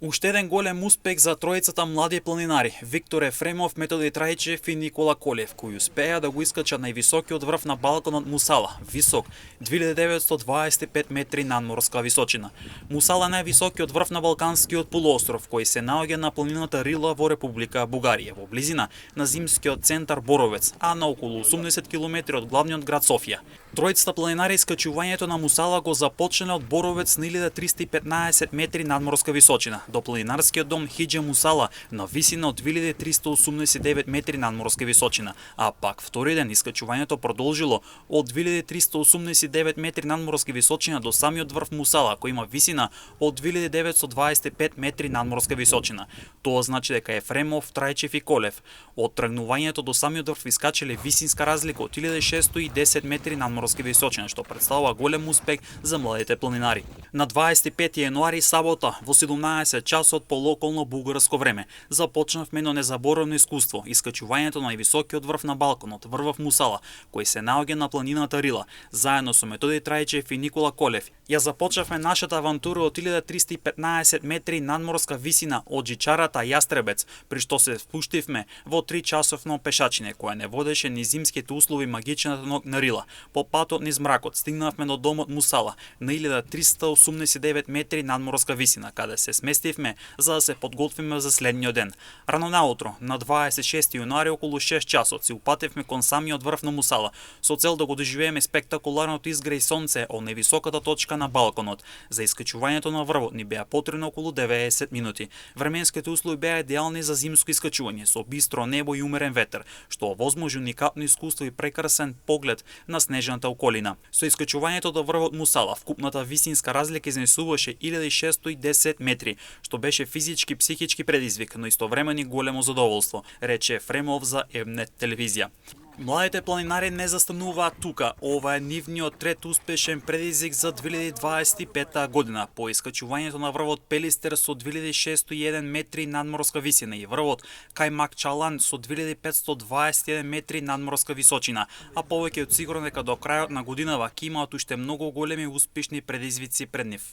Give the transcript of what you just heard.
Уште еден голем успех за тројцата млади планинари Виктор Ефремов, Методи Трајчев и Никола Колев, кои успеа да го искачат највисокиот врв на Балканот Мусала, висок 2925 метри надморска височина. Мусала е највисокиот врв на Балканскиот полуостров, кој се наоѓа на планината Рила во Република Бугарија, во близина на зимскиот центар Боровец, а на околу 80 км од главниот град Софија. Тројцата планинари искачувањето на Мусала го започнале од Боровец на 1315 метри надморска височина до планинарскиот дом Хиџа Мусала на висина од 2389 метри надморска височина, а пак втори ден искачувањето продолжило од 2389 метри надморска височина до самиот врв Мусала, кој има висина од 2925 метри надморска височина. Тоа значи дека Ефремов, Трајчев и Колев од тргнувањето до самиот врв искачале висинска разлика од 1610 метри надморска височина, што представува голем успех за младите планинари. На 25 јануари, сабота, во 17 часот по локално бугарско време, започнавме едно незаборавно искуство, искачувањето на највисокиот врв на Балканот, врвов Мусала, кој се наоѓа на планината Рила, заедно со Методи Трајчев и Никола Колев. Ја започнавме нашата авантура од 1315 метри надморска висина од жичарата Јастребец, при што се спуштивме во 3-часовно пешачиње, која не водеше ни зимските услови магичната ног на Рила. По патот низ мракот стигнавме до домот Мусала на 1389 метри надморска висина, каде се сместивме за да се подготвиме за следниот ден. Рано наутро, на 26 јунуари околу 6 часот, се упативме кон самиот врв на Мусала, со цел да го доживееме спектакуларното изгреј сонце од највисоката точка на Балканот. За искачувањето на врвот ни беа потребни околу 90 минути. Временските услови беа идеални за зимско искачување, со бистро небо и умерен ветер, што овозможи уникатно искуство и прекрасен поглед на снежната околина. Со искачувањето до врвот Мусала, вкупната висинска разлика изнесуваше 1610 метри, што беше физички, психички предизвик, но истовремено и големо задоволство, рече Ефремов за Емнет телевизија. Младите планинари не застануваат тука. Ова е нивниот трет успешен предизвик за 2025 година. По искачувањето на врвот Пелистер со 2601 метри надморска висина и врвот Кајмак Чалан со 2521 метри надморска височина, а повеќе од сигурно дека до крајот на годинава ќе имаат уште многу големи успешни предизвици пред нив.